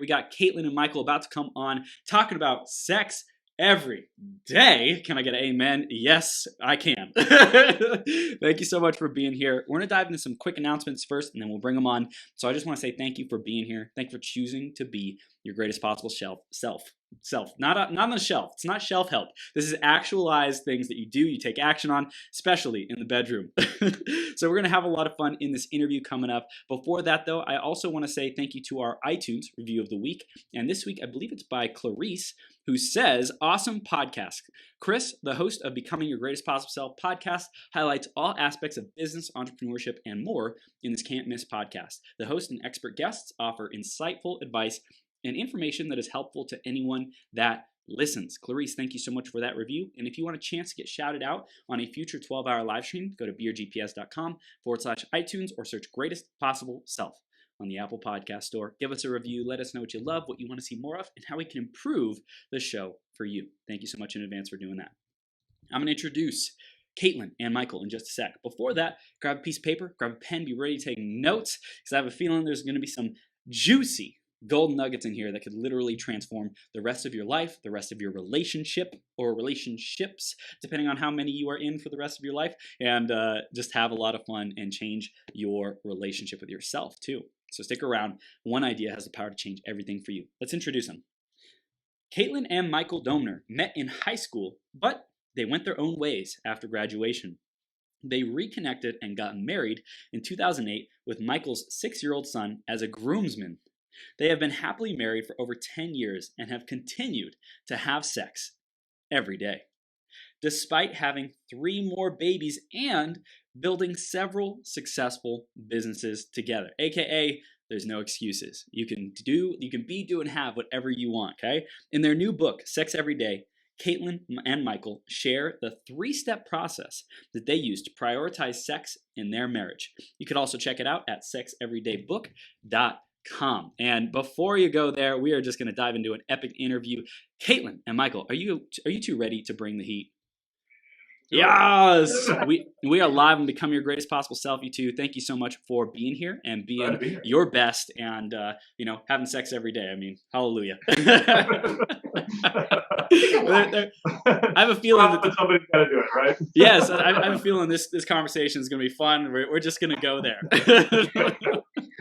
we got Cailin and Michael about to come on talking about sex every day. Can I get an amen? Yes, I can. Thank you so much for being here. We're going to dive into some quick announcements first, and then we'll bring them on. So I just want to say thank you for being here. Thank you for choosing to be your greatest possible self. Not on the shelf. It's not shelf help. This is actualized things that you do, you take action on, especially in the bedroom. So we're going to have a lot of fun in this interview coming up. Before that, though, I also want to say thank you to our iTunes review of the week. And this week, I believe it's by Clarice, who says, awesome podcast. Chris, the host of Becoming Your Greatest Possible Self podcast, highlights all aspects of business, entrepreneurship, and more in this can't miss podcast. The host and expert guests offer insightful advice and information that is helpful to anyone that listens. Clarice, thank you so much for that review. And if you want a chance to get shouted out on a future 12-hour live stream, go to beergps.com/iTunes or search Greatest Possible Self on the Apple Podcast Store. Give us a review. Let us know what you love, what you want to see more of, and how we can improve the show for you. Thank you so much in advance for doing that. I'm going to introduce Cailin and Michael in just a sec. Before that, grab a piece of paper, grab a pen, be ready to take notes, because I have a feeling there's going to be some juicy golden nuggets in here that could literally transform the rest of your life, the rest of your relationship or relationships, depending on how many you are in for the rest of your life, and just have a lot of fun and change your relationship with yourself too. So stick around. One idea has the power to change everything for you. Let's introduce them. Cailin and Michael Doemner met in high school, but they went their own ways after graduation. They reconnected and got married in 2008 with Michael's 6-year-old son as a groomsman. They have been happily married for over 10 years and have continued to have sex every day, despite having 3 more babies and building several successful businesses together. AKA, there's no excuses. You can be, do, and have whatever you want, okay? In their new book, Sex Every Day, Cailin and Michael share the 3-step process that they use to prioritize sex in their marriage. You could also check it out at sexeverydaybook.com. And before you go there, we are just going to dive into an epic interview. Cailin and Michael, are you two ready to bring the heat? Yes! We are live on Become Your Greatest Possible Self, you two. Thank you so much for being here and being your best and, having sex every day. I mean, hallelujah. I have a feeling that somebody's got to do it, right? Yes, I have a feeling this conversation is going to be fun. We're just going to go there.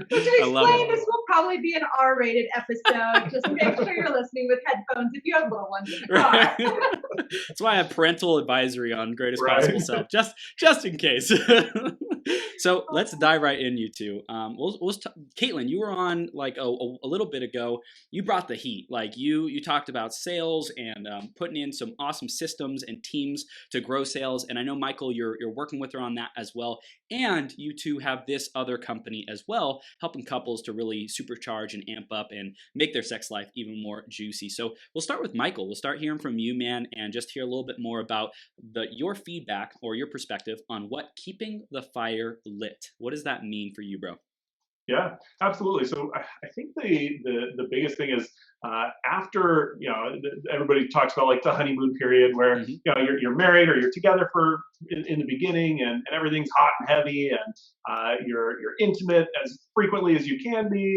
To explain, this will probably be an R-rated episode. Just make sure you're listening with headphones if you have little ones in the car. That's why I have parental advisory on Greatest Possible Self, just in case. So let's dive right in, you two. Cailin, you were on like a little bit ago. You brought the heat. Like you talked about sales and putting in some awesome systems and teams to grow sales. And I know, Michael, you're working with her on that as well. And you two have this other company as well, helping couples to really supercharge and amp up and make their sex life even more juicy. So we'll start with Michael. We'll start hearing from you, man, and just hear a little bit more about your feedback or your perspective on what keeping the fire lit. What does that mean for you, bro? Yeah, absolutely. So I think the biggest thing is after, everybody talks about like the honeymoon period where, you're married or you're together in the beginning and everything's hot and heavy and you're intimate as frequently as you can be.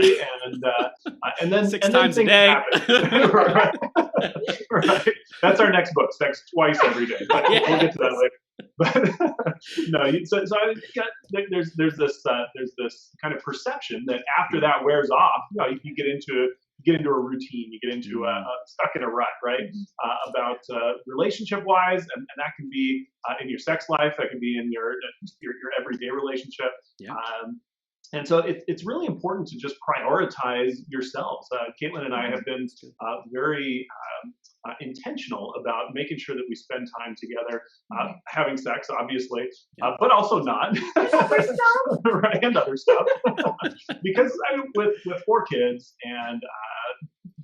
And then 6 times a day. Right. Right. That's our next book, Sex Twice Every Day. But we'll get to that later. But no, there's this kind of perception that after that wears off, you get into a routine, you get into stuck in a rut, right? About relationship wise, and that can be in your sex life, that can be in your everyday relationship. Yeah. And so it's really important to just prioritize yourselves. Cailin and I have been very intentional about making sure that we spend time together, having sex, obviously, but also not. Right, and other stuff. Because with 4 kids and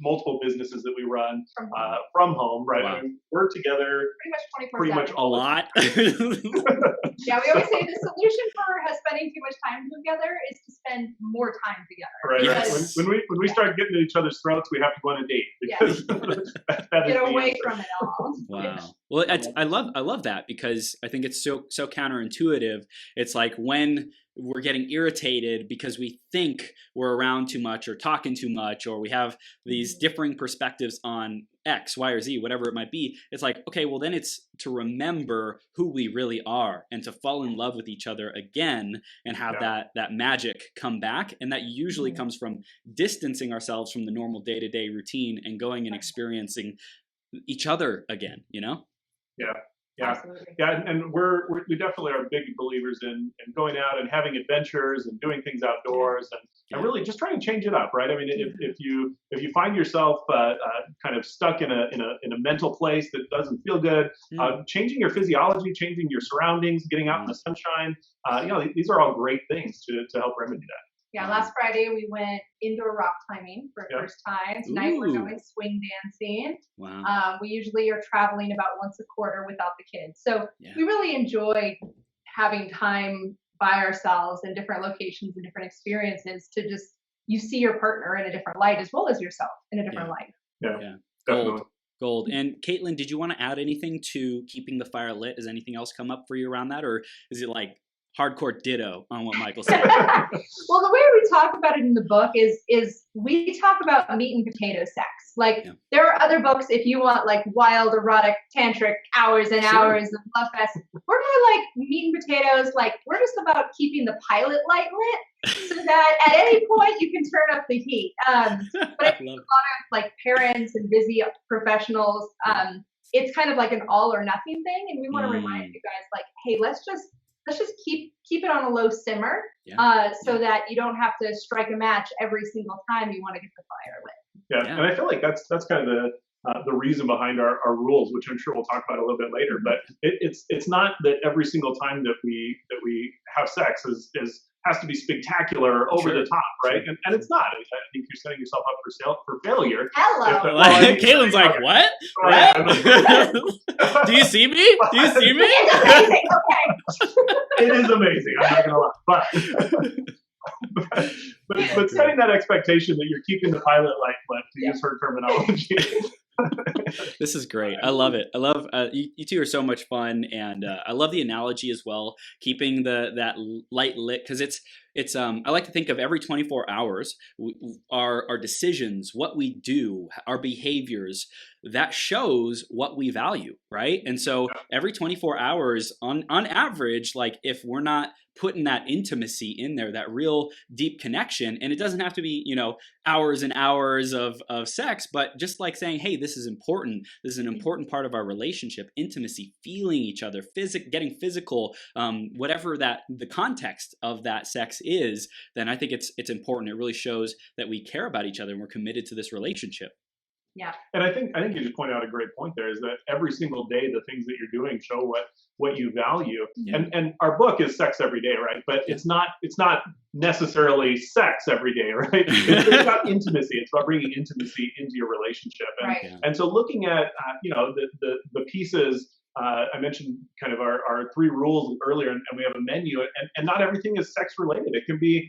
multiple businesses that we run from home, right? Wow. I mean, we're together pretty much 24/7. A lot. Yeah, we always say the solution for spending too much time together is to spend more time together. Right. Yes. When we start getting at each other's throats, we have to go on a date because that Get is away from it all. Wow. Well, I love that because I think it's so counterintuitive. It's like when we're getting irritated because we think we're around too much or talking too much, or we have these differing perspectives on X, Y, or Z, whatever it might be. It's like, okay, well then it's to remember who we really are and to fall in love with each other again and have that magic come back. And that usually comes from distancing ourselves from the normal day-to-day routine and going and experiencing each other again, you know? Yeah. Absolutely. Yeah, and we definitely are big believers in going out and having adventures and doing things outdoors and really just trying to change it up, right? I mean, if you find yourself kind of stuck in a mental place that doesn't feel good, changing your physiology, changing your surroundings, getting out in the sunshine, these are all great things to help remedy that. Yeah, last Friday we went indoor rock climbing for the first time. Tonight we're going swing dancing. Wow. We usually are traveling about once a quarter without the kids. So we really enjoy having time by ourselves in different locations and different experiences to just, you see your partner in a different light as well as yourself in a different light. Yeah. Gold. And Cailin, did you want to add anything to keeping the fire lit? Has anything else come up for you around that? Or is it like hardcore ditto on what Michael said? Well, the way we talk about it in the book is we talk about meat and potato sex. Like there are other books if you want like wild, erotic, tantric hours and hours of love fest. We're more like meat and potatoes. Like we're just about keeping the pilot light lit so that at any point you can turn up the heat. But I think a lot of like parents and busy professionals, it's kind of like an all or nothing thing. And we want to remind you guys like, hey, let's just keep it on a low simmer so that you don't have to strike a match every single time you want to get the fire lit. Yeah. And I feel like that's kind of the reason behind our rules, which I'm sure we'll talk about a little bit later. But it's not that every single time that we have sex has to be spectacular, over the top, right? And it's not. I think you're setting yourself up for failure. Hello. Cailin's like, what? Do you see me? Do you see me? It's amazing. Okay. It is amazing. I'm not gonna lie, but setting that expectation that you're keeping the pilot light lit, to use her terminology. This is great. I love it. I love you two are so much fun, and I love the analogy as well. Keeping that light lit, because it's I like to think of every 24 hours, our decisions, what we do, our behaviors, that shows what we value, right? And so every 24 hours, on average, like if we're not putting that intimacy in there, that real deep connection, and it doesn't have to be, hours and hours of sex, but just like saying, hey, this is important. This is an important part of our relationship, intimacy, feeling each other, getting physical, whatever that the context of that sex is, then I think it's important. It really shows that we care about each other and we're committed to this relationship. Yeah. And I think you just pointed out a great point there, is that every single day the things that you're doing show what you value. Yeah. And our book is sex every day, right? But it's not necessarily sex every day, right? It's about intimacy. It's about bringing intimacy into your relationship. And so looking at the pieces. I mentioned kind of our 3 rules earlier, and we have a menu, and not everything is sex related. It can be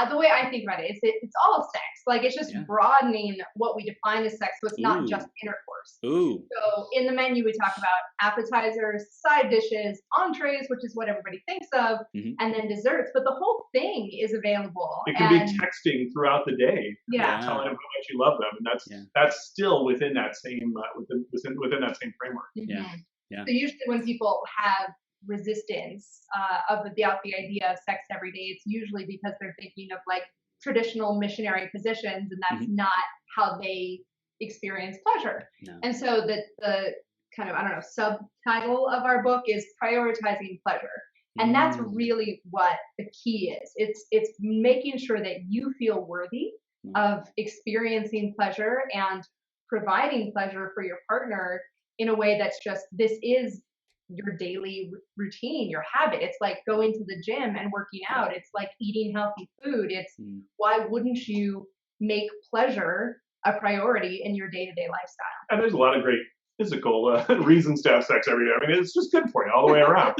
the way I think about it is it's all sex. Like it's just broadening what we define as sex, so it's not just intercourse. So in the menu we talk about appetizers, side dishes, entrees, which is what everybody thinks of, and then desserts. But the whole thing is available. It can be texting throughout the day, telling them how much you love them, and that's still within that same within that same framework. So usually when people have resistance of the idea of sex every day, it's usually because they're thinking of like traditional missionary positions, and that's not how they experience pleasure. And so the kind of subtitle of our book is prioritizing pleasure, and that's really what the key is. It's making sure that you feel worthy of experiencing pleasure and providing pleasure for your partner in a way that's just, this is your daily routine, your habit. It's like going to the gym and working out. It's like eating healthy food. It's why wouldn't you make pleasure a priority in your day-to-day lifestyle? And there's a lot of great physical reasons to have sex every day. I mean, it's just good for you all the way around.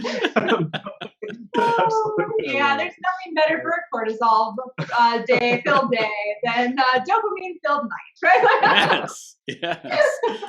Absolutely. Yeah, there's nothing better for a cortisol filled day than dopamine filled night, right? Yes, yes.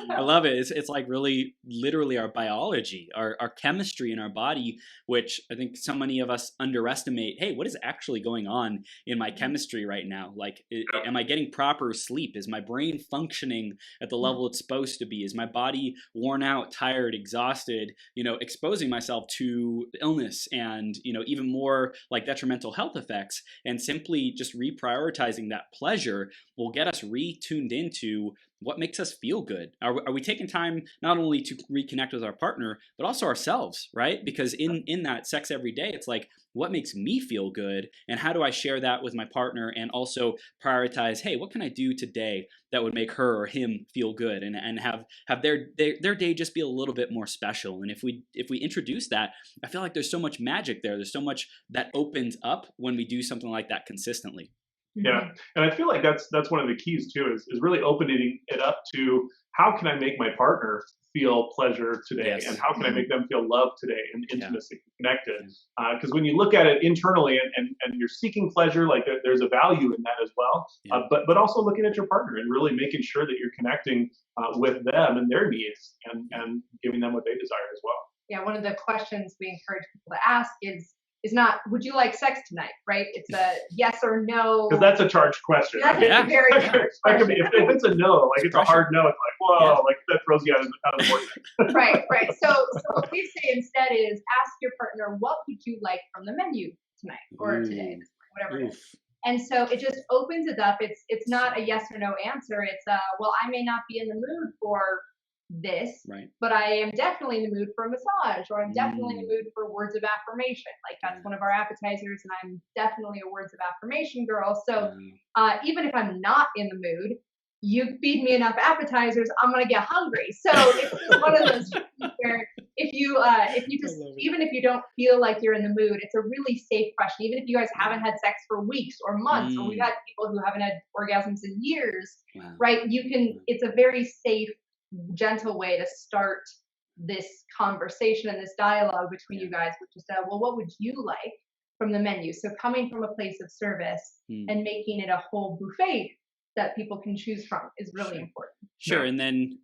I love it. It's like really literally our biology, our chemistry in our body, which I think so many of us underestimate. Hey, what is actually going on in my chemistry right now? Like, am I getting proper sleep? Is my brain functioning at the level it's supposed to be? Is my body worn out, tired, exhausted, exposing myself to illness and, even more like detrimental health effects? And simply just reprioritizing that pleasure will get us retuned into what makes us feel good. Are we taking time not only to reconnect with our partner, but also ourselves, right? Because in that sex every day, it's like, what makes me feel good, and how do I share that with my partner, and also prioritize, hey, what can I do today that would make her or him feel good, and have their day just be a little bit more special. And if we introduce that, I feel like there's so much magic there. There's so much that opens up when we do something like that consistently. Yeah, and I feel like that's one of the keys too, is really opening it up to how can I make my partner feel pleasure today, Yes. and how can I make them feel love today and intimacy, connected. Because when you look at it internally and you're seeking pleasure, like there's a value in that as well. But also looking at your partner and really making sure that you're connecting with them and their needs and giving them what they desire as well. Yeah, one of the questions we encourage people to ask is not, would you like sex tonight, right? It's a yes or no. Because that's a charged question. That's a very charged question. If it's a no, like it's a hard no, it's like, whoa, like that throws you out of the vortex. Right. So what we say instead is ask your partner, what would you like from the menu tonight or today, whatever it is. And so it just opens it up. It's not a yes or no answer. It's well, I may not be in the mood for this, but I am definitely in the mood for a massage, or I'm definitely in the mood for words of affirmation. Like that's one of our appetizers, and I'm definitely a words of affirmation girl. So even if I'm not in the mood, you feed me enough appetizers, I'm gonna get hungry. So it's just one of those where if you just, even if you don't feel like you're in the mood, it's a really safe question. Even if you guys haven't had sex for weeks or months, or we've had people who haven't had orgasms in years, right? You can. It's a very safe, gentle way to start this conversation and this dialogue between you guys, which is well, what would you like from the menu? So coming from a place of service and making it a whole buffet that people can choose from is really important. Sure. And then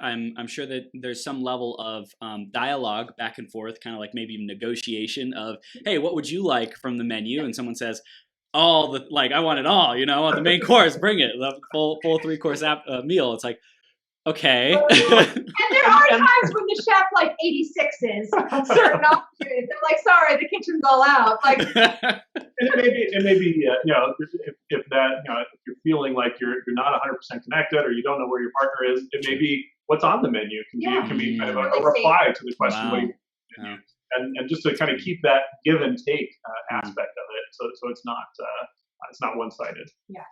I'm sure that there's some level of dialogue back and forth, kind of like maybe negotiation of, hey, what would you like from the menu? And someone says, I want it all, I want the main course, bring it, the full 3-course meal. It's like, okay. And there are times when the chef 86s certain opportunities. They're like, sorry, the kitchen's all out. Like, and it may be if you're feeling like you're not 100% connected, or you don't know where your partner is, it may be what's on the menu. It can be kind of a reply to the question. Wow. And just to kind of keep that give and take aspect of it, so it's not one-sided. Yeah.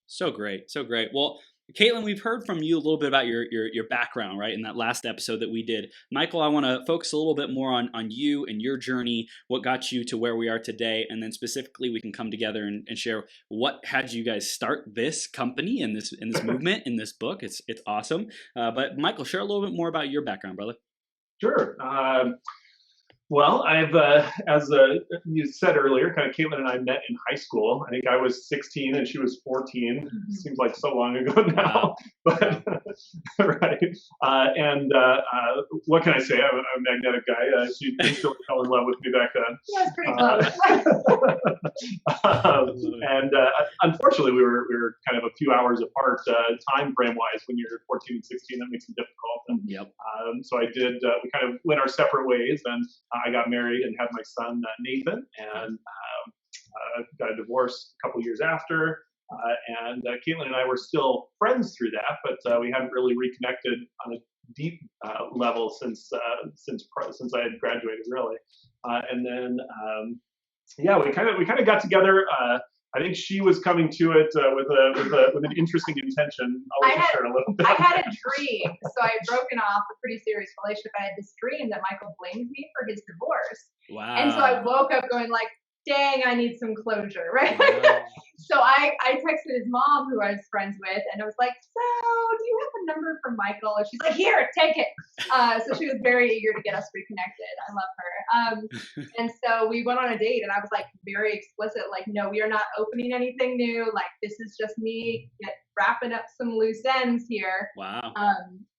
So great. Well, Cailin, we've heard from you a little bit about your background, right, in that last episode that we did. Michael, I want to focus a little bit more on you and your journey, what got you to where we are today, and then specifically we can come together and share what had you guys start this company and this movement in this book. It's awesome. But Michael, share a little bit more about your background, brother. Sure. Well, I've, as you said earlier, kind of Cailin and I met in high school. I think I was 16 and she was 14. Seems like so long ago now. But right. And what can I say? I'm a magnetic guy. She still fell in love with me back then. Yeah, it's pretty close. And unfortunately, we were kind of a few hours apart, time frame wise. When you're 14 and 16, that makes it difficult. And, so I did. We kind of went our separate ways, and I got married and had my son Nathan, and got a divorce a couple years after. And Cailin and I were still friends through that, but we hadn't really reconnected on a deep level since I had graduated, really. And then we kind of got together. I think she was coming to it with an interesting intention. I'll let you share a little bit. I had a dream. So I had broken off a pretty serious relationship. I had this dream that Michael blamed me for his divorce. Wow. And so I woke up going like, dang, I need some closure, right? Wow. So I texted his mom, who I was friends with, and I was like, so do you have a number for Michael? And she's like, here, take it. So she was very eager to get us reconnected. I love her. And so we went on a date, and I was like very explicit, like, no, we are not opening anything new. Like, this is just me wrapping up some loose ends here. Wow.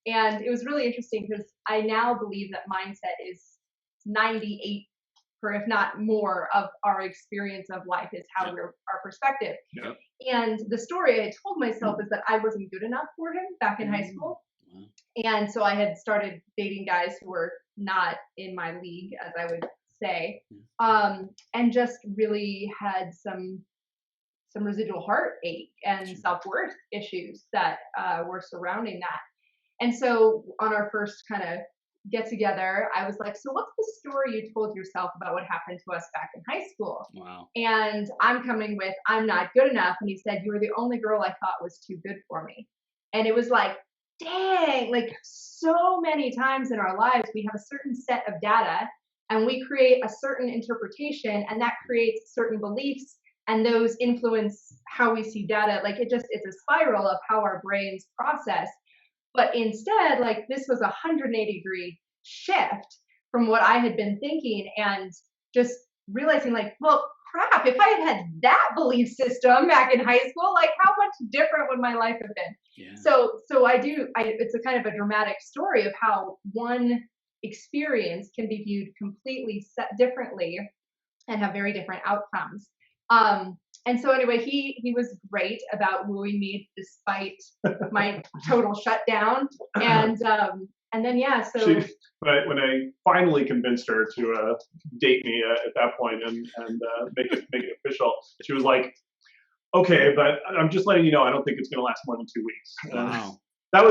And it was really interesting because I now believe that mindset is 98, or if not more, of our experience of life is how our perspective. Yep. And the story I told myself is that I wasn't good enough for him back in high school. Wow. And so I had started dating guys who were not in my league, as I would say, and just really had some residual heartache and self-worth issues that were surrounding that. And so on our first kind of get together, I was like, so what's the story you told yourself about what happened to us back in high school? Wow. And I'm coming with, I'm not good enough. And he said, you were the only girl I thought was too good for me. And it was like, dang, like so many times in our lives, we have a certain set of data and we create a certain interpretation, and that creates certain beliefs, and those influence how we see data. Like it's a spiral of how our brains process. But instead, like this was a 180-degree shift from what I had been thinking, and just realizing like, well, crap, if I had that belief system back in high school, like how much different would my life have been? Yeah. So it's a kind of a dramatic story of how one experience can be viewed completely differently and have very different outcomes. And so anyway, he was great about wooing me despite my total shutdown. And then so when I finally convinced her to date me at that point and make it official, she was like, okay, but I'm just letting you know, I don't think it's going to last more than 2 weeks. Wow. That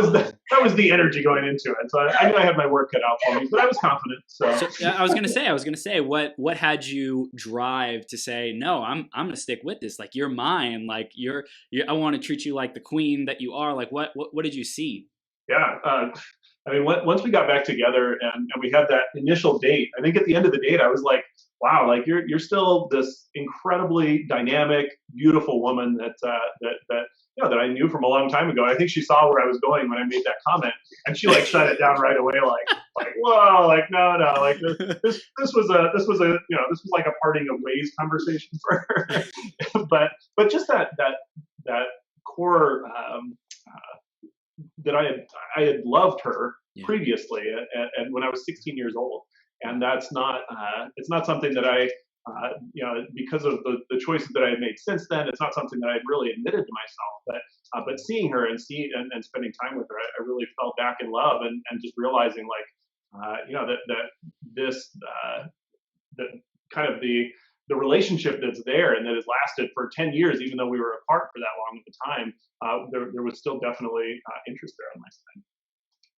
was the energy going into it. So I knew I had my work cut out for me, but I was confident. So I was gonna say, what had you drive to say, no, I'm gonna stick with this. Like you're mine. Like you're I want to treat you like the queen that you are. Like what did you see? Yeah. I mean, once we got back together and we had that initial date, I think at the end of the date, I was like, wow, like you're still this incredibly dynamic, beautiful woman that that I knew from a long time ago. I think she saw where I was going when I made that comment, and she like shut it down right away, like whoa, like no, like this was like a parting of ways conversation for her. but just that core that I had loved her previously, and when I was 16 years old, and that's not it's not something that I because of the choices that I had made since then, it's not something that I had really admitted to myself. But seeing her and spending time with her, I really fell back in love, and just realizing like that this that kind of the relationship that's there and that has lasted for 10 years, even though we were apart for that long at the time, there was still definitely interest there on my side.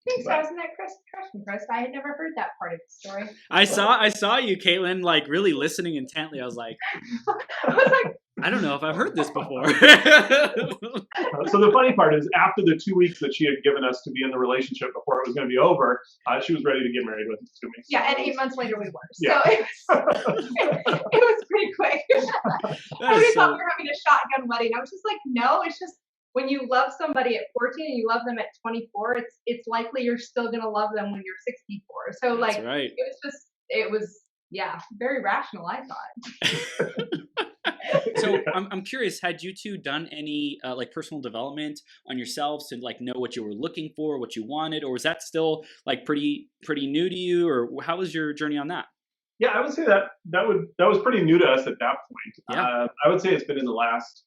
Thanks, I was in that question, Chris. I had never heard that part of the story. I saw you, Cailin, like really listening intently. I was like, I don't know if I've heard this before. So the funny part is, after the 2 weeks that she had given us to be in the relationship before it was going to be over, she was ready to get married within 2 weeks. Yeah, and 8 months later we were. So it was pretty quick. Everybody thought we were having a shotgun wedding. I was just like, no, it's just when you love somebody at 14 and you love them at 24, it's likely you're still going to love them when you're 64. So That's like, right. it was very rational, I thought. So I'm curious, had you two done any like personal development on yourselves to like know what you were looking for, what you wanted, or was that still like pretty new to you, or how was your journey on that? Yeah, I would say that was pretty new to us at that point. Yeah. I would say it's been in the last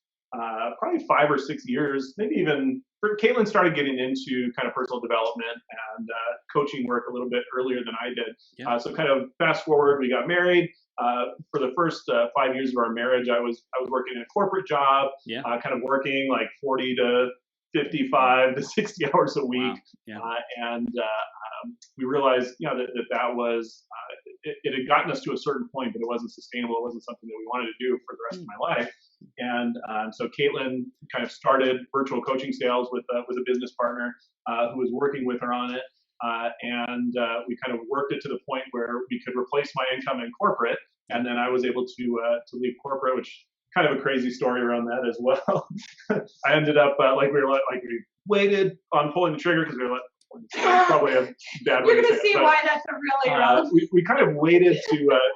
probably 5 or 6 years, maybe even. Cailin started getting into kind of personal development and coaching work a little bit earlier than I did. Yeah. So kind of fast forward, we got married. For the first 5 years of our marriage, I was working in a corporate job, kind of working like 40 to 55 to 60 hours a week. Wow. Yeah. And we realized, that was, it had gotten us to a certain point, but it wasn't sustainable. It wasn't something that we wanted to do for the rest of my life. And so Cailin kind of started virtual coaching sales with a business partner who was working with her on it. And we kind of worked it to the point where we could replace my income in corporate And then I was able to leave corporate, which kind of a crazy story around that as well. I ended up we waited on pulling the trigger because we were like, probably a bad way You're to gonna say see it, why that's a really rough. we kind of waited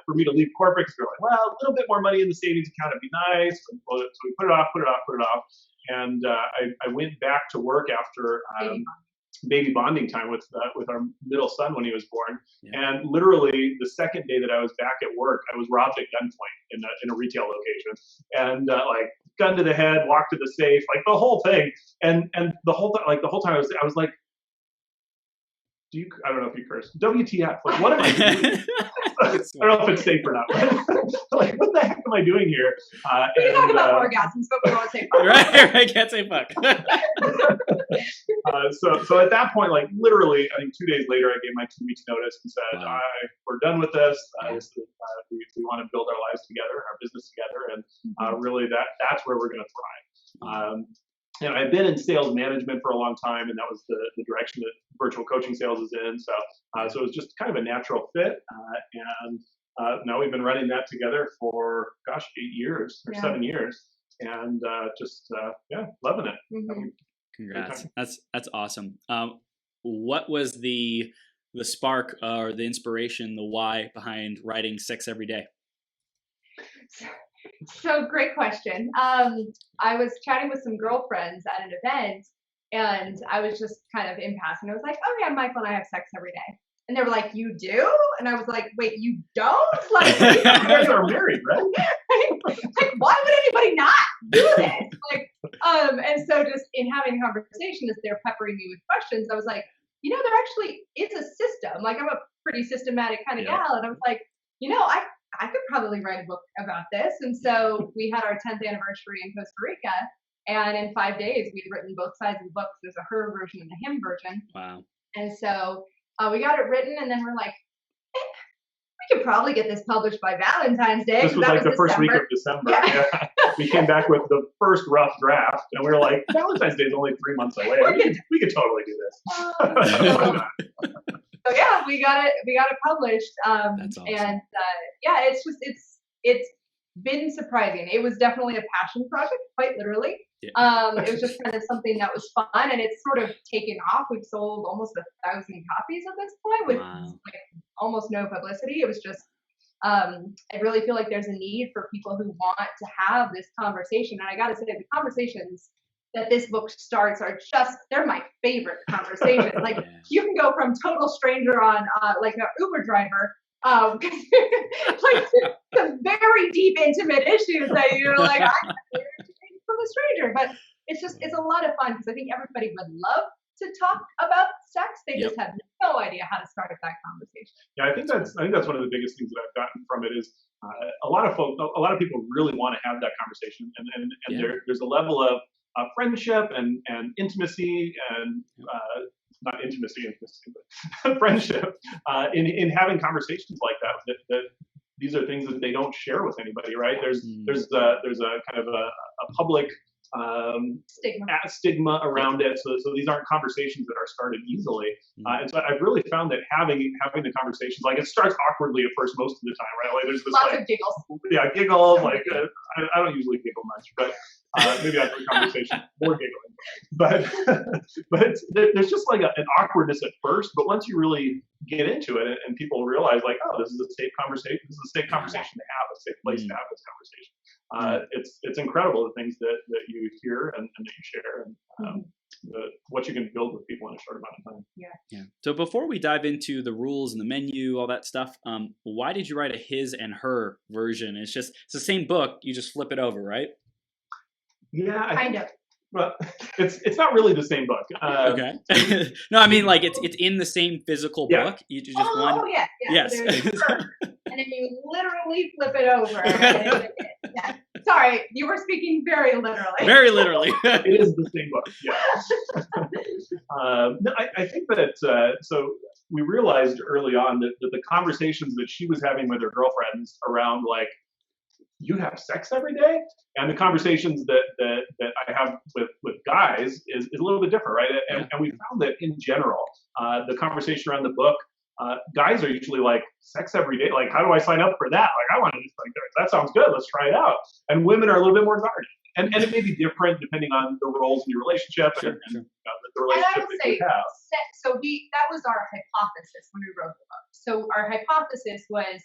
for me to leave corporate because we were like, well, a little bit more money in the savings account would be nice. So we put it off. And I went back to work after baby bonding time with our middle son when he was born. Yeah. And literally the second day that I was back at work, I was robbed at gunpoint in a retail location, and gun to the head, walk to the safe, like the whole thing. And the whole time I was like, I don't know if you curse. WTF? Like, what am I doing? I don't know if it's safe or not. Like, what the heck am I doing here? We can talk about orgasms, but we won't say fuck. Right, can't say fuck. So at that point, like literally, I think 2 days later, I gave my 2 weeks notice and said, wow. we're done with this. We want to build our lives together, our business together, and really that's where we're going to thrive. And I've been in sales management for a long time, and that was the direction that virtual coaching sales is in. So it was just kind of a natural fit. And now we've been running that together for, 8 years or 7 years, and loving it. Mm-hmm. Congrats. That's awesome. What was the spark or the inspiration, the why behind writing Sex Every Day? So great question. I was chatting with some girlfriends at an event, and I was just kind of in passing. I was like, oh yeah, Michael and I have sex every day. And they were like, you do? And I was like, wait, you don't? Like, you guys are married, right? Like, why would anybody not do this? Like, and so just in having a conversation as they're peppering me with questions, I was like, there actually is a system. Like, I'm a pretty systematic kind of gal. And I was like, I could probably write a book about this. And so we had our 10th anniversary in Costa Rica. And in 5 days, we'd written both sides of the book. There's a her version and a him version. Wow. And so we got it written, and then we're like, we could probably get this published by Valentine's Day. This was like the first week of December. Yeah. We came back with the first rough draft, and we were like, Valentine's Day is only 3 months away. We could totally do this. So yeah, we got it published. That's awesome. And it's been surprising. It was definitely a passion project, quite literally. Yeah. It was just kind of something that was fun, and it's sort of taken off. We've sold almost 1,000 copies at this point with almost no publicity. It was just, I really feel like there's a need for people who want to have this conversation. And I got to say, the conversations that this book starts are they're my favorite conversations. Like, you can go from total stranger on like an Uber driver, like the very deep, intimate issues that you're like, I'm from a stranger. But it's a lot of fun because I think everybody would love to talk about sex. They just have no idea how to start that conversation. Yeah, I think that's one of the biggest things that I've gotten from it is a lot of people really want to have that conversation, and there's a level of friendship and intimacy and not intimacy, but friendship in having conversations like that these are things that they don't share with anybody, right? There's a kind of a public stigma around it, so these aren't conversations that are started easily, and so I've really found that having the conversations, like, it starts awkwardly at first most of the time, right? Like, there's this lots of giggles. Yeah, giggles. Like, I don't usually giggle much, but maybe after a conversation, more giggling. But there's just like an awkwardness at first, but once you really get into it and people realize, like, oh, this is a safe conversation. This is a safe conversation to have, a safe place to have this conversation. It's incredible the things that you hear and that you share, and what you can build with people in a short amount of time. Yeah. So before we dive into the rules and the menu, all that stuff, why did you write a his and her version? It's the same book. You just flip it over, right? Yeah, kind of. Well, it's not really the same book. Okay. No, I mean, like, it's in the same physical book. You just one. Oh yeah. Yes. And then you literally flip it over. Sorry, you were speaking very literally. Very literally. It is the same book. Yeah. No, I think that so we realized early on that the conversations that she was having with her girlfriends around, like, you have sex every day, and the conversations that I have with guys is a little bit different, right? And we found that in general, the conversation around the book guys are usually like, sex every day. Like, how do I sign up for that? Like, I want to just like, that sounds good. Let's try it out. And women are a little bit more guarded. And it may be different depending on the roles in your relationship and the relationship that you have. So that was our hypothesis when we wrote the book. So our hypothesis was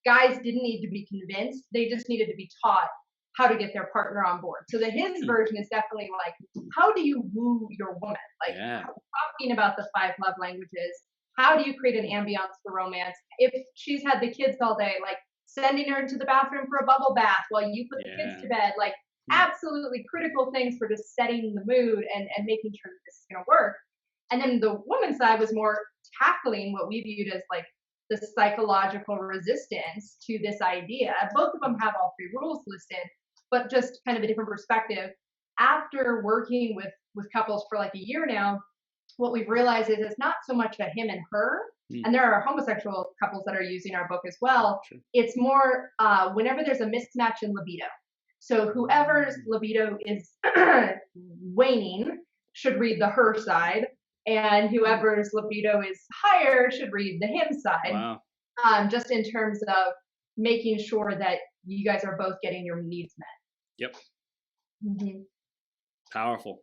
guys didn't need to be convinced. They just needed to be taught how to get their partner on board. So his version is definitely like, how do you woo your woman? Like talking about the 5 love languages. How do you create an ambiance for romance? If she's had the kids all day, like sending her into the bathroom for a bubble bath while you put the kids to bed, like absolutely critical things for just setting the mood and making sure that this is going to work. And then the woman's side was more tackling what we viewed as like the psychological resistance to this idea. Both of them have all 3 rules listed, but just kind of a different perspective. After working with couples for like a year now, what we've realized is it's not so much a him and her, and there are homosexual couples that are using our book as well. It's more whenever there's a mismatch in libido. So whoever's libido is waning should read the her side, and whoever's libido is higher should read the him side. Wow. Just in terms of making sure that you guys are both getting your needs met. Yep. Mm-hmm. Powerful.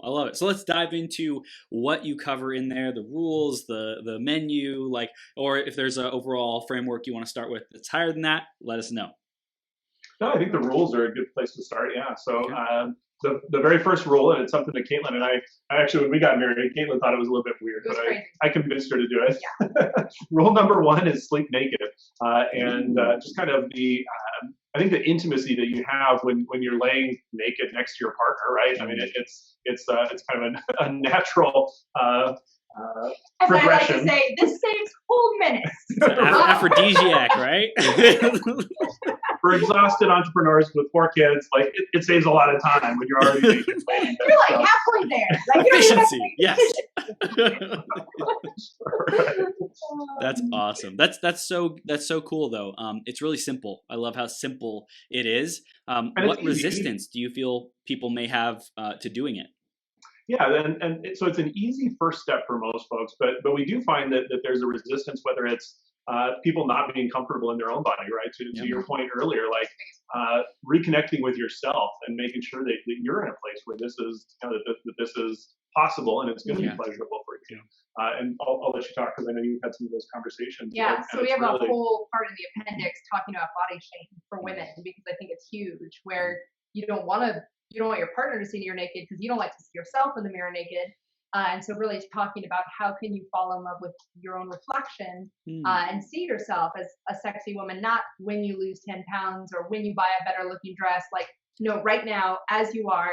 I love it. So let's dive into what you cover in there, the rules, the menu, like, or if there's an overall framework you want to start with that's higher than that, let us know. No, I think the rules are a good place to start. Yeah. So the very first rule, and it's something that Cailin and I actually, when we got married, Cailin thought it was a little bit weird, but I convinced her to do it. Yeah. Rule number 1 is sleep naked, and just kind of I think the intimacy that you have when you're laying naked next to your partner, right? I mean, it's kind of a natural as progression. I like to say, this saves whole minutes. Aphrodisiac, right? For exhausted entrepreneurs with 4 kids, like it saves a lot of time when you're already naked. You're like halfway there. Like, efficiency, yes. That's awesome. That's so cool though. It's really simple. I love how simple it is. What resistance do you feel people may have to doing it? Yeah, and so it's an easy first step for most folks, but we do find that there's a resistance, whether it's people not being comfortable in their own body, right? To your point earlier, like reconnecting with yourself and making sure that you're in a place where this is that this is possible and it's going to be pleasurable for you. And I'll let you talk because I know you've had some of those conversations. Yeah, so we have a whole part in the appendix talking about body shame for women because I think it's huge, where you don't want your partner to see you're naked because you don't like to see yourself in the mirror naked. And so really talking about how can you fall in love with your own reflection and see yourself as a sexy woman, not when you lose 10 pounds or when you buy a better looking dress. Like, no, right now, as you are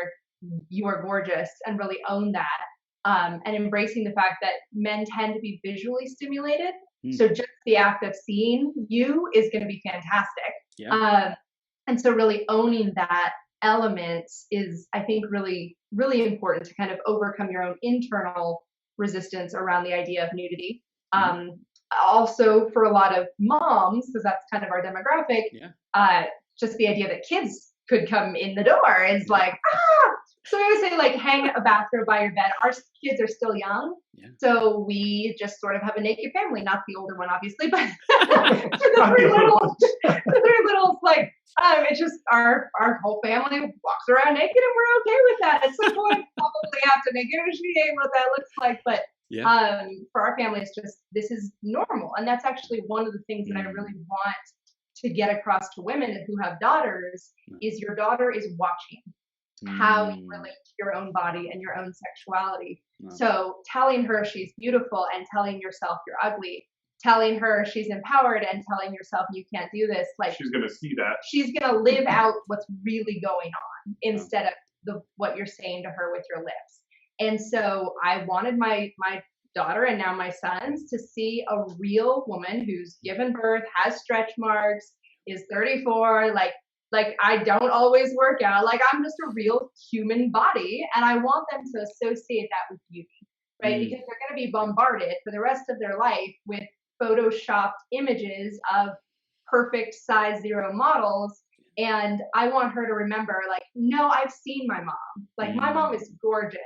gorgeous, and really own that. And embracing the fact that men tend to be visually stimulated. So just the act of seeing you is going to be fantastic. Yeah. And so really owning that element is, I think, really, really important to kind of overcome your own internal resistance around the idea of nudity. Also for a lot of moms, because that's kind of our demographic, just the idea that kids could come in the door is like, So we always say, like, hang a bathrobe by your bed. Our kids are still young, so we just sort of have a naked family. Not the older one, obviously, but the three littles, like, it's just our whole family walks around naked, and we're okay with that. At some point, probably have to negotiate what that looks like, but for our family, it's just, this is normal. And that's actually one of the things that I really want to get across to women who have daughters is your daughter is watching how you relate to your own body and your own sexuality. So telling her she's beautiful and telling yourself you're ugly, telling her she's empowered and telling yourself you can't do this, like, she's going to see that. She's going to live out what's really going on instead of what you're saying to her with your lips. And so I wanted my daughter and now my sons to see a real woman who's given birth, has stretch marks, is 34, like I don't always work out. Like, I'm just a real human body, and I want them to associate that with beauty, right? Because they're going to be bombarded for the rest of their life with photoshopped images of perfect size 0 models. And I want her to remember, like, no, I've seen my mom. Like, my mom is gorgeous.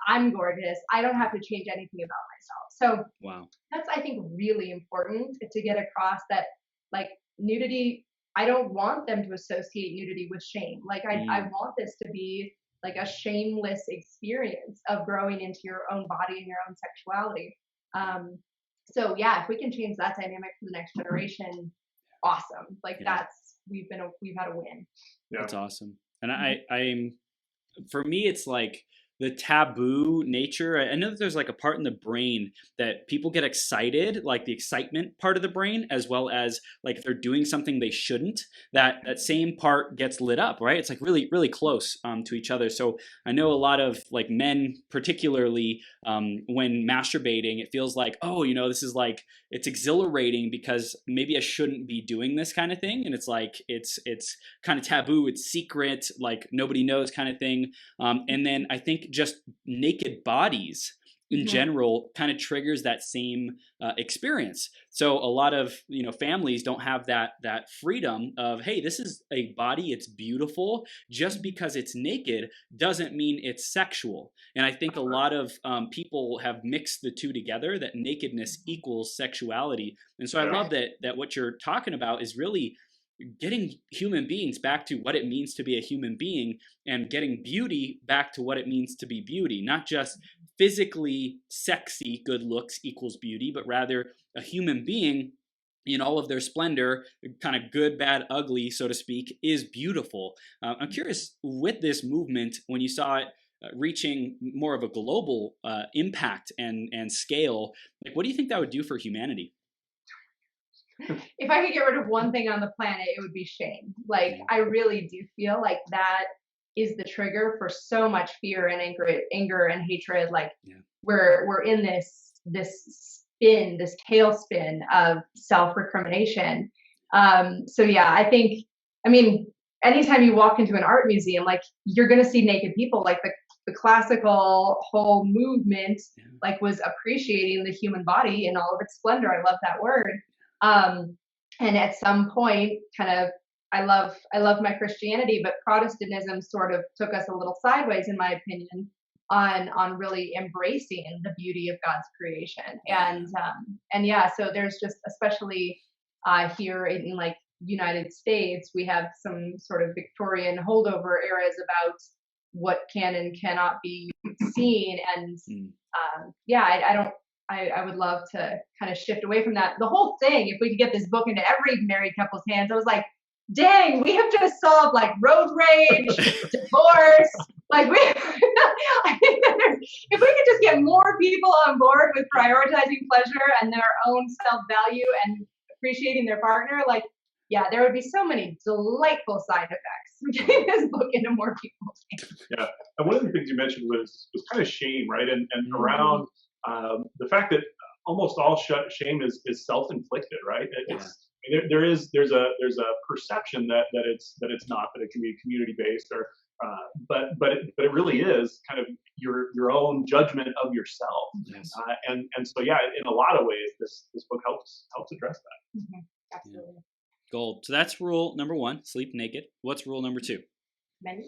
I'm gorgeous. I don't have to change anything about myself. So wow. that's, I think, really important to get across that, like, nudity, I don't want them to associate nudity with shame. Like, I want this to be like a shameless experience of growing into your own body and your own sexuality. So yeah, if we can change that dynamic for the next generation, awesome. Like we've had a win. Yeah. That's awesome. And I'm, for me, it's like the taboo nature. I know that there's like a part in the brain that people get excited, like the excitement part of the brain, as well as like if they're doing something they shouldn't, that same part gets lit up, right? It's like really, really close to each other. So I know a lot of like men, particularly when masturbating, it feels like, oh, you know, this is like, it's exhilarating because maybe I shouldn't be doing this kind of thing. And it's like, it's kind of taboo, it's secret, like nobody knows kind of thing. And then I think just naked bodies in general kind of triggers that same experience. So a lot of, you know, families don't have that freedom of, hey, this is a body, it's beautiful. Just because it's naked doesn't mean it's sexual. And I think a lot of people have mixed the two together, that nakedness equals sexuality. And so I love that what you're talking about is really getting human beings back to what it means to be a human being, and getting beauty back to what it means to be beauty. Not just physically sexy good looks equals beauty, but rather a human being in all of their splendor, kind of good, bad, ugly, so to speak, is beautiful. I'm curious, with this movement, when you saw it reaching more of a global impact and scale, like what do you think that would do for humanity? If I could get rid of one thing on the planet, it would be shame. Like, I really do feel like that is the trigger for so much fear and anger and hatred. Like, we're in this spin, this tailspin of self-recrimination. So yeah, I mean, anytime you walk into an art museum, like, you're gonna see naked people. Like the classical whole movement, like, was appreciating the human body in all of its splendor. I love that word. And at some point, kind of, I love my Christianity, but Protestantism sort of took us a little sideways, in my opinion, on really embracing the beauty of God's creation. And yeah, so there's just, especially here in like United States, we have some sort of Victorian holdover eras about what can and cannot be seen. And I would love to kind of shift away from that. The whole thing, if we could get this book into every married couple's hands, I was like, dang, we have just solved like road rage, divorce. Like, I think that if we could just get more people on board with prioritizing pleasure and their own self-value and appreciating their partner, like, yeah, there would be so many delightful side effects getting this book into more people's hands. Yeah, and one of the things you mentioned was kind of shame, right? And around the fact that almost all shame is self-inflicted, right? There's a perception that it's not, that it can be community-based, or but it really is kind of your own judgment of yourself. Yes. And so yeah, in a lot of ways, this book helps address that. Absolutely. Gold. So that's rule number 1, sleep naked. What's rule number 2? Menu.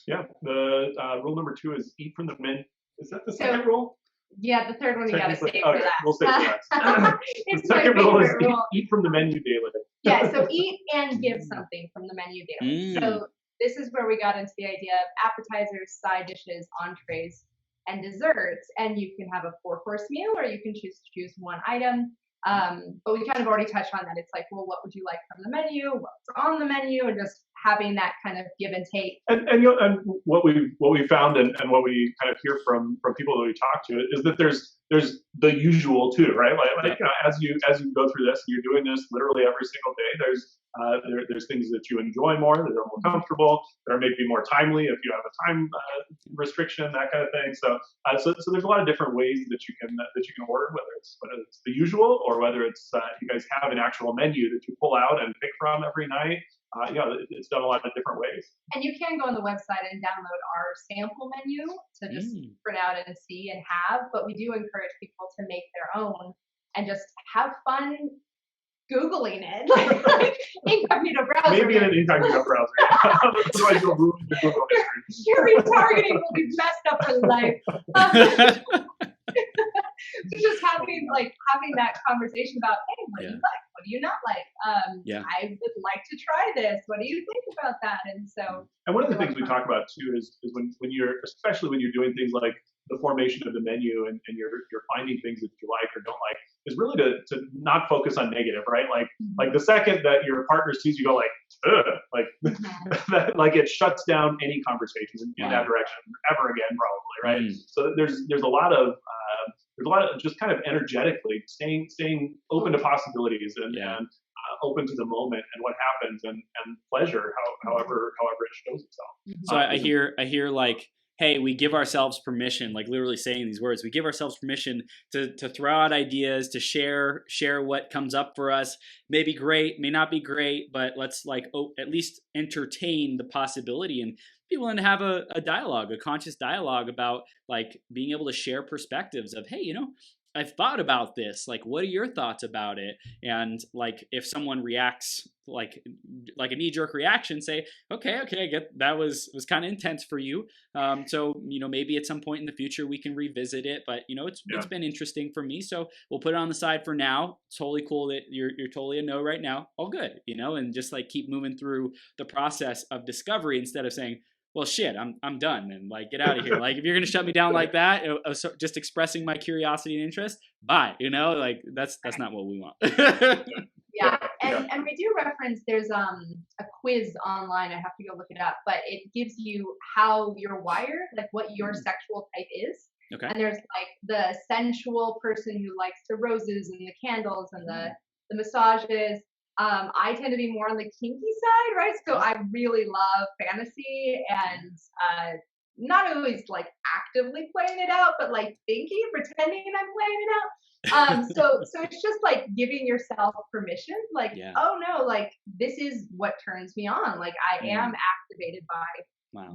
Yeah, the rule number 2 is eat from the menu. Is that the second rule? Yeah, the third one you gotta save for that. We'll save for that. The second rule is eat from the menu daily. Yeah, so eat and give something from the menu daily. So this is where we got into the idea of appetizers, side dishes, entrees, and desserts. And you can have a 4-course meal, or you can choose one item. But we kind of already touched on that. It's like, well, what would you like from the menu? What's on the menu? And just having that kind of give and take. And what we found and what we kind of hear from people that we talk to is that there's the usual too, right? Like you know, as you go through this, you're doing this literally every single day. There's things that you enjoy more, that are more comfortable, that are maybe more timely if you have a time restriction, that kind of thing. So there's a lot of different ways that you can order, whether it's the usual, or whether it's you guys have an actual menu that you pull out and pick from every night. It's done a lot of different ways. And you can go on the website and download our sample menu to just print out and see and have, but we do encourage people to make their own and just have fun Googling it, like incognito browser. Maybe in an incognito browser. Otherwise, you'll ruin the Google history. Your retargeting will be messed up for life. just having that conversation about, hey, what do you like? What do you not like? I would like to try this. What do you think about that? And so. And one of the things we talk about too is when you're, especially when you're doing things like the formation of the menu and you're finding things that you like or don't like, is really to not focus on negative, right? Like the second that your partner sees you go like, ugh, like like it shuts down any conversation in that direction ever again, probably, right? So there's a lot of just kind of energetically staying open to possibilities and open to the moment and what happens and pleasure, however it shows itself. So I hear like, hey, we give ourselves permission, like literally saying these words, we give ourselves permission to throw out ideas, to share what comes up for us. May be great, may not be great, but let's like at least entertain the possibility and be willing to have a dialogue, a conscious dialogue about like being able to share perspectives of, hey, I've thought about this. Like, what are your thoughts about it? And like, if someone reacts like a knee-jerk reaction, say, okay, I get that was kind of intense for you. So maybe at some point in the future we can revisit it. But it's been interesting for me, so we'll put it on the side for now. It's totally cool that you're totally a no right now. All good, and just like keep moving through the process of discovery instead of saying, well, shit, I'm done, and like get out of here. Like if you're gonna shut me down like that, just expressing my curiosity and interest, bye. Like that's not what we want. And we do reference there's a quiz online. I have to go look it up, but it gives you how you're wired, like what your sexual type is. Okay. And there's like the sensual person who likes the roses and the candles and the massages. I tend to be more on the kinky side, right? So I really love fantasy and not always like actively playing it out, but like pretending I'm playing it out. So it's just like giving yourself permission, like, oh no, like this is what turns me on. Like I am activated by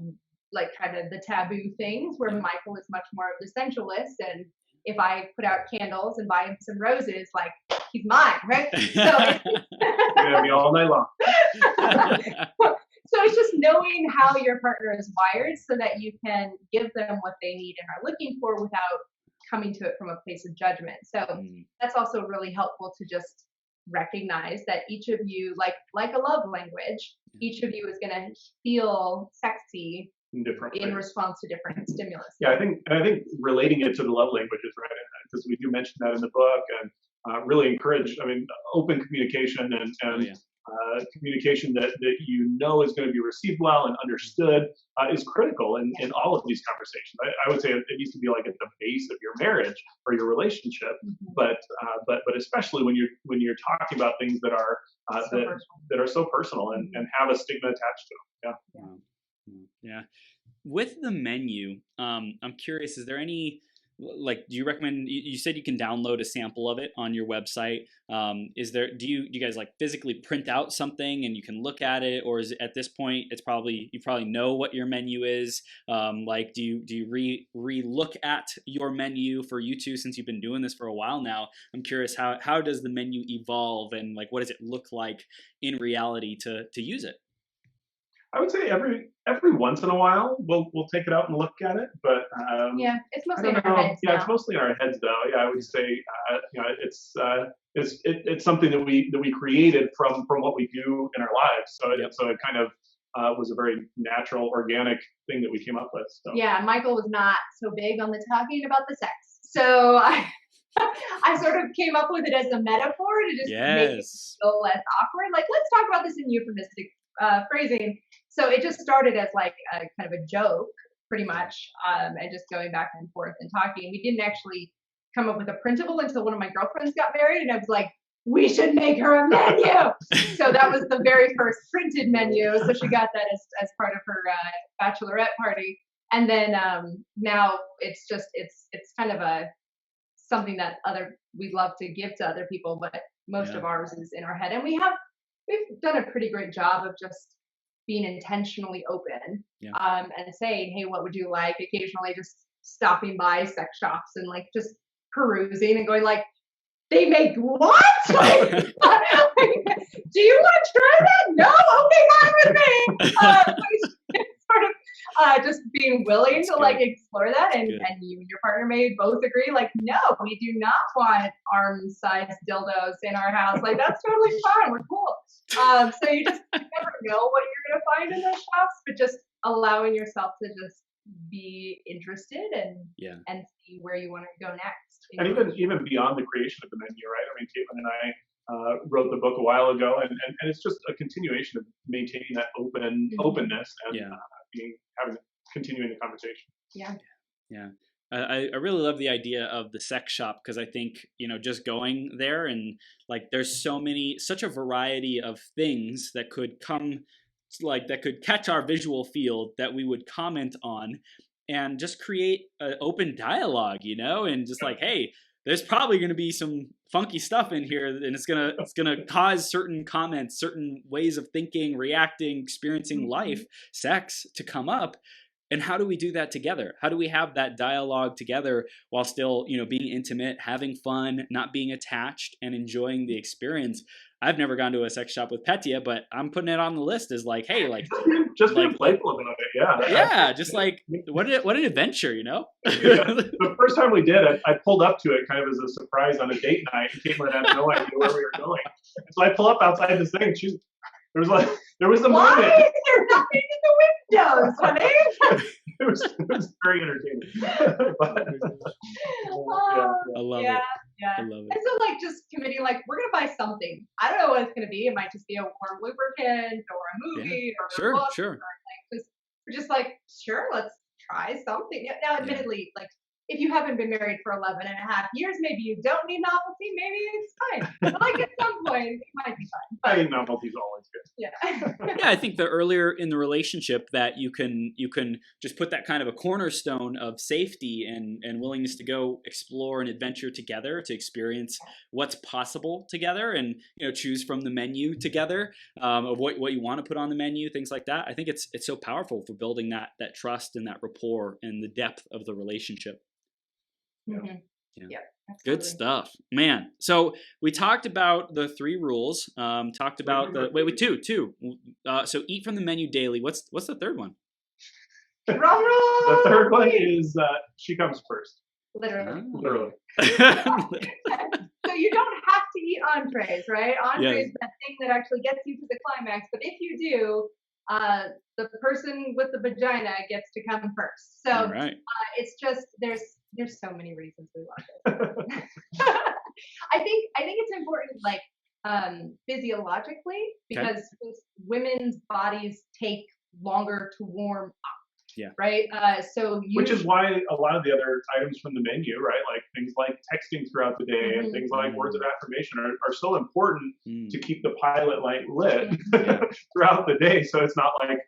like kind of the taboo things where Michael is much more of the sensualist, and if I put out candles and buy him some roses, like he's mine, right? So you're gonna be all night long. So it's just knowing how your partner is wired so that you can give them what they need and are looking for without coming to it from a place of judgment. So that's also really helpful to just recognize that each of you, like a love language, each of you is going to feel sexy in response to different stimulus. Yeah, I think relating it to the love languages, right? Because we do mention that in the book, and really encourage, open communication and communication that is going to be received well and understood is critical in all of these conversations. I would say it needs to be like at the base of your marriage or your relationship, but especially when you're talking about things that are that are so personal and have a stigma attached to them. Yeah. With the menu, I'm curious, is there any, like, do you recommend, you said you can download a sample of it on your website. Do you guys like physically print out something and you can look at it, or is it at this point, you probably know what your menu is? Like, do you re-look at your menu for you two, since you've been doing this for a while now? I'm curious, how does the menu evolve, and like, what does it look like in reality to use it? I would say every once in a while we'll take it out and look at it, but it's mostly in our heads. It's mostly in our heads though. Yeah, I would say it's something that we created from what we do in our lives. So it kind of was a very natural, organic thing that we came up with. So. Yeah, Michael was not so big on the talking about the sex, so I sort of came up with it as a metaphor to just make it feel less awkward. Like, let's talk about this in euphemistic phrasing. So it just started as like a kind of a joke, pretty much, and just going back and forth and talking. We didn't actually come up with a printable until one of my girlfriends got married, and I was like, we should make her a menu. So that was the very first printed menu. So she got that as part of her bachelorette party. And then now it's kind of something that we love to give to other people, but most of ours is in our head. And we've done a pretty great job of just being intentionally open and saying, hey, what would you like? Occasionally just stopping by sex shops and like just perusing and going like, they make what? Like, do you want to try that? No? Okay, fine with me. just being willing That's to good. like explore that, and Good. you and your partner may both agree, like, no, we do not want arm-sized dildos in our house. Like, that's totally fine. We're cool. So you just never know what you're gonna find in those shops, but just allowing yourself to just be interested and see where you want to go next. And even beyond the creation of the menu, right? I mean, Caitlin and I wrote the book a while ago, and it's just a continuation of maintaining that openness and continuing the conversation. Yeah. I really love the idea of the sex shop, because I think, just going there and like there's such a variety of things that could that could catch our visual field that we would comment on and just create an open dialogue, and just like, hey, there's probably going to be some funky stuff in here, and it's gonna cause certain comments, certain ways of thinking, reacting, experiencing life, sex to come up. And how do we do that together? How do we have that dialogue together while still, being intimate, having fun, not being attached, and enjoying the experience? I've never gone to a sex shop with Petya, but I'm putting it on the list as like, hey, like just being playful about it, yeah, just like what an adventure, Yeah. The first time we did it, I pulled up to it kind of as a surprise on a date night, and Caitlin had no idea where we were going. So I pull up outside this thing, and there was a moment. Why is there nothing in the windows, honey? it was very entertaining. I love it. Yeah. I love it. And so like just committing, like, we're gonna buy something. I don't know what it's gonna be. It might just be a warm lubricant or a movie or a book. Sure. Or like we're just like, sure, let's try something. Now, admittedly, like if you haven't been married for 11 and a half years, maybe you don't need novelty. Maybe it's fine. But like at some point, it might be fine. But, I think novelty's always good. Yeah. I think the earlier in the relationship that you can just put that kind of a cornerstone of safety and willingness to go explore and adventure together, to experience what's possible together, and choose from the menu together, of what you want to put on the menu, things like that. I think it's so powerful for building that trust and that rapport and the depth of the relationship. Yeah. Good stuff, man. So we talked about the 3 rules. Talked about two. So eat from the menu daily. What's the third one? Drum roll! The third one is she comes first. Literally. Oh. So you don't have to eat entrees, right? Entrees is that thing that actually gets you to the climax. But if you do, the person with the vagina gets to come first. So it's just there's so many reasons we love it. I think it's important, like physiologically, because women's bodies take longer to warm up. Yeah. Right. Which is why a lot of the other items from the menu, right, like things like texting throughout the day and things like words of affirmation are so important to keep the pilot light lit throughout the day. So it's not like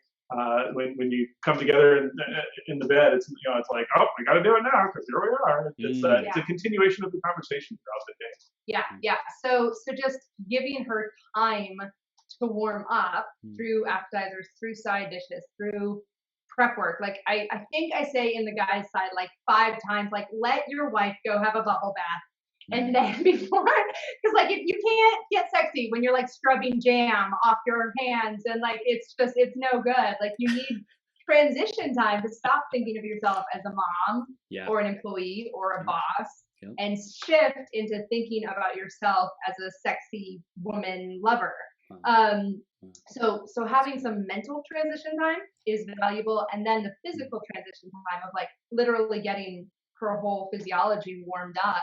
when you come together in the bed, it's like, oh, we got to do it now because here we are. It's a continuation of the conversation throughout the day. Yeah. So just giving her time to warm up through appetizers, through side dishes, through prep work. Like I think I say in the guy's side like 5 times, like, let your wife go have a bubble bath. And then before, because like if you can't get sexy when you're like scrubbing jam off your hands and like it's no good. Like you need transition time to stop thinking of yourself as a mom or an employee or a boss and shift into thinking about yourself as a sexy woman lover. So having some mental transition time is valuable, and then the physical transition time of like literally getting her whole physiology warmed up.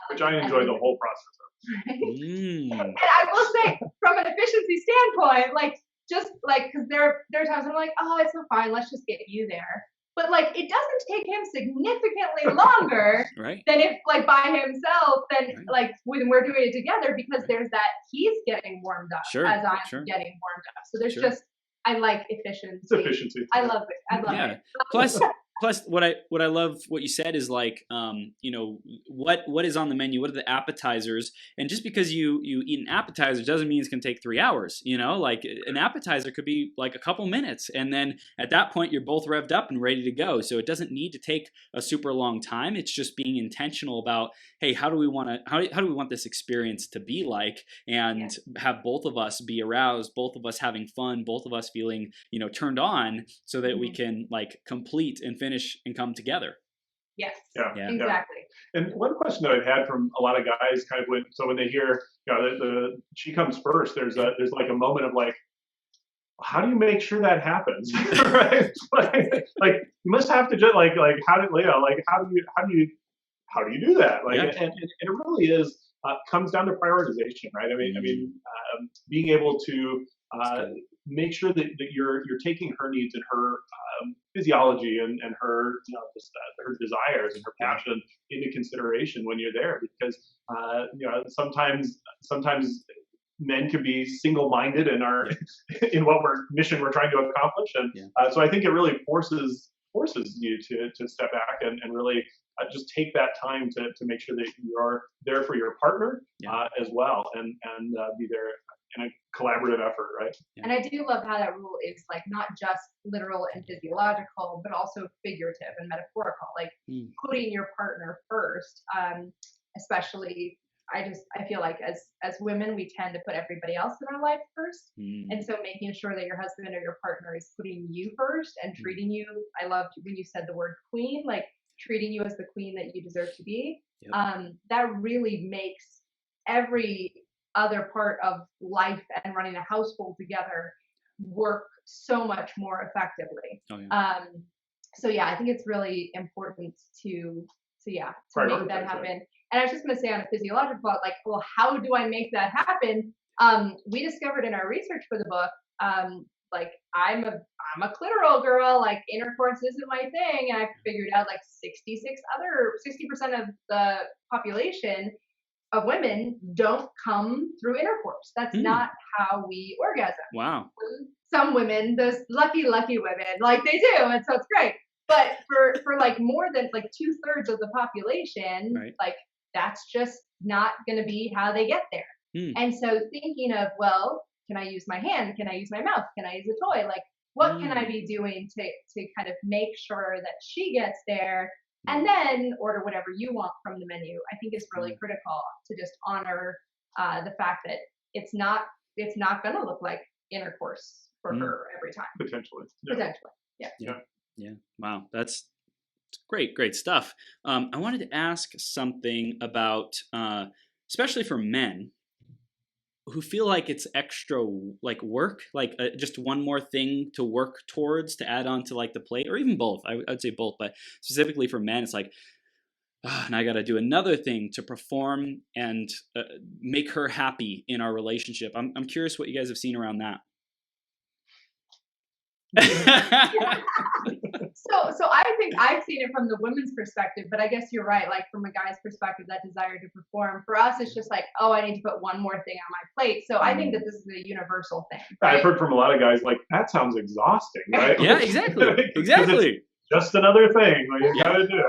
Which I enjoy the whole process of. And I will say, from an efficiency standpoint, like just like because there are times I'm like, oh, it's so fine, let's just get you there. But like it doesn't take him significantly longer than if like by himself than like when we're doing it together, because there's that he's getting warmed up as I'm getting warmed up. So there's just I like efficiency. It's efficiency. I love it. I love it. Plus plus what I love what you said is like, what is on the menu? What are the appetizers? And just because you eat an appetizer doesn't mean it's going to take 3 hours. Like an appetizer could be like a couple minutes, and then at that point you're both revved up and ready to go. So it doesn't need to take a super long time. It's just being intentional about, hey, how do we want this experience to be like, and have both of us be aroused, both of us having fun, both of us feeling turned on, so that we can like complete and finish and come together. Yes. Yeah. Exactly. And one question that I've had from a lot of guys, kind of when they hear, she comes first, there's like a moment of like, how do you make sure that happens? Right? like you must have to just like how do you do that? Like, and it really is comes down to prioritization, right? I mean, being able to make sure that you're taking her needs and her physiology and her her desires and her passion into consideration when you're there, because sometimes men can be single-minded in our in what mission we're trying to accomplish, and so I think it really forces you to step back and really just take that time to make sure that you're there for your partner as well, and be there in a collaborative effort, right? And I do love how that rule is like not just literal and physiological, but also figurative and metaphorical, like putting your partner first. Especially, I feel like as women, we tend to put everybody else in our life first. And so making sure that your husband or your partner is putting you first and treating you, I loved when you said the word queen, like treating you as the queen that you deserve to be. That really makes every other part of life and running a household together work so much more effectively. So I think it's really important to make that happen. And I was just going to say on a physiological thought, like, well, how do I make that happen? We discovered in our research for the book, like I'm a clitoral girl, like intercourse isn't my thing. And I figured out like 60% of the population of women don't come through intercourse. That's not how we orgasm. Wow. Some women, those lucky women, like they do, and so it's great. But for like more than like 2/3 of the population, like that's just not going to be how they get there. And so thinking of, well, can I use my hand? Can I use my mouth? Can I use a toy? Like, what can I be doing to kind of make sure that she gets there? And then order whatever you want from the menu. I think is really critical to just honor the fact that it's not going to look like intercourse for her every time. Potentially. Yeah. Wow, that's great stuff. I wanted to ask something about, especially for men who feel like it's extra like work, like just one more thing to work towards, to add on to like the plate, or even both. I'd say both, but specifically for men, it's like, and I got to do another thing to perform and make her happy in our relationship. I'm curious what you guys have seen around that. So I think I've seen it from the women's perspective, but I guess you're right. Like from a guy's perspective, that desire to perform. For us, it's just like, oh, I need to put one more thing on my plate. So I think that this is a universal thing. Right? I've heard from a lot of guys like, that sounds exhausting, right? Yeah, exactly. Just another thing you gotta do.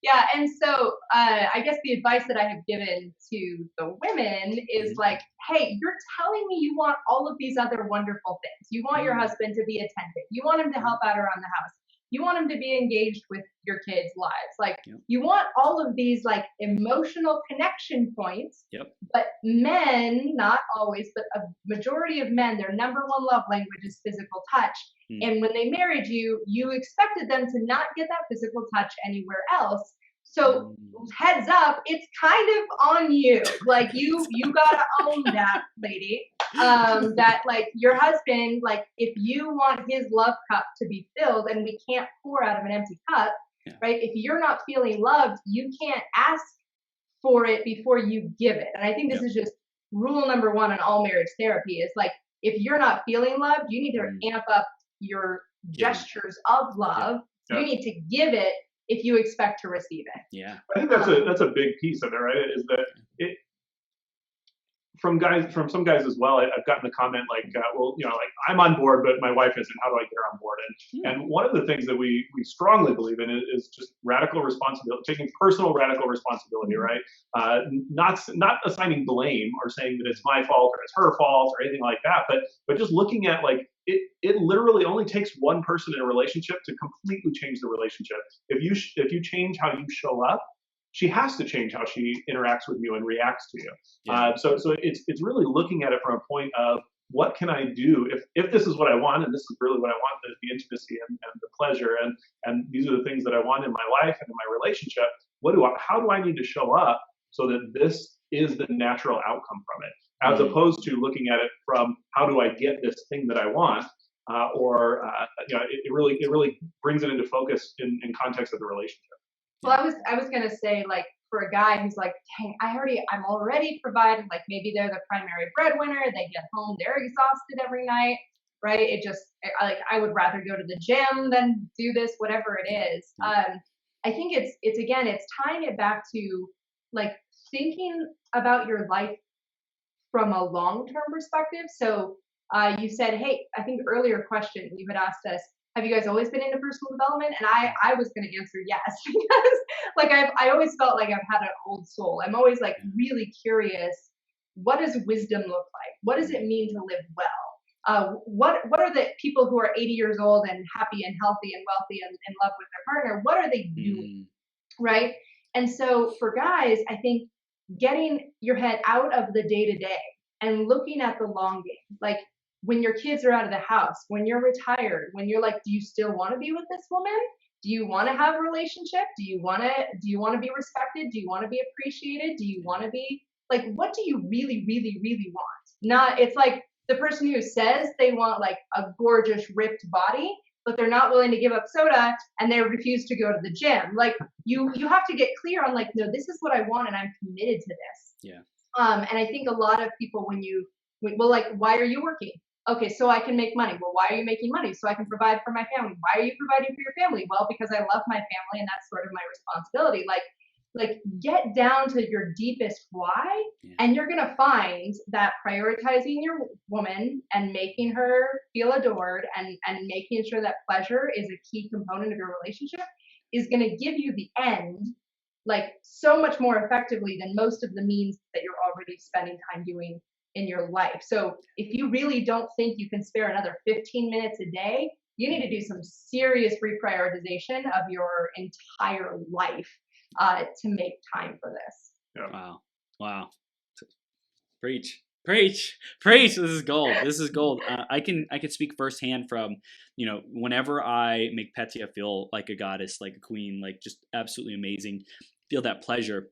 Yeah, and so I guess the advice that I have given to the women is like, hey, you're telling me you want all of these other wonderful things. You want your husband to be attentive. You want him to help out around the house. You want him to be engaged with your kids' lives. Like you want all of these like emotional connection points. But men, not always, but a majority of men, their number one love language is physical touch. And when they married you, you expected them to not get that physical touch anywhere else. So heads up, it's kind of on you. Like you gotta own that, lady. That like your husband, like if you want his love cup to be filled, and we can't pour out of an empty cup, right? If you're not feeling loved, you can't ask for it before you give it. And I think this is just rule number one in all marriage therapy is like, if you're not feeling loved, you need to amp up your gestures of love. You need to give it if you expect to receive it. I think that's a big piece of it, right? Is that from some guys as well, I've gotten a comment like, well, like I'm on board, but my wife isn't. How do I get her on board? And one of the things that we strongly believe in is just radical responsibility, taking personal radical responsibility, right? Not assigning blame or saying that it's my fault or it's her fault or anything like that, but just looking at like it literally only takes one person in a relationship to completely change the relationship. If you change how you show up, she has to change how she interacts with you and reacts to you. Yeah. So it's really looking at it from a point of what can I do if this is what I want, and this is really what I want, the intimacy and the pleasure, and these are the things that I want in my life and in my relationship. How do I need to show up so that this is the natural outcome from it, as opposed to looking at it from how do I get this thing that I want, it really brings it into focus in context of the relationship. Well, I was gonna say, like, for a guy who's like, dang, I'm already provided, like maybe they're the primary breadwinner, they get home, they're exhausted every night, right? I would rather go to the gym than do this, whatever it is. I think it's tying it back to like thinking about your life from a long-term perspective. So you said, hey, I think earlier question you had asked us, have you guys always been into personal development? And I was going to answer yes, because like I always felt like I've had an old soul. I'm always like really curious. What does wisdom look like? What does it mean to live well? What are the people who are 80 years old and happy and healthy and wealthy and in love with their partner? What are they doing? Right? And so for guys, I think getting your head out of the day to day and looking at the long game, like when your kids are out of the house, when you're retired, when you're like, do you still want to be with this woman? Do you want to have a relationship? Do you want to be respected? Do you want to be appreciated? Do you want to be like, what do you really, really, really want? It's like the person who says they want like a gorgeous ripped body, but they're not willing to give up soda and they refuse to go to the gym. Like you have to get clear on like, no, this is what I want and I'm committed to this. Yeah. And I think a lot of people like, why are you working? Okay, so I can make money. Well, why are you making money? So I can provide for my family. Why are you providing for your family? Well, because I love my family and that's sort of my responsibility. Like get down to your deepest why, and you're gonna find that prioritizing your woman and making her feel adored and making sure that pleasure is a key component of your relationship is gonna give you the end like so much more effectively than most of the means that you're already spending time doing in your life. So if you really don't think you can spare another 15 minutes a day, you need to do some serious reprioritization of your entire life to make time for this. Yeah. Wow. Preach. This is gold. I can speak firsthand from, whenever I make Petya feel like a goddess, like a queen, like just absolutely amazing, feel that pleasure.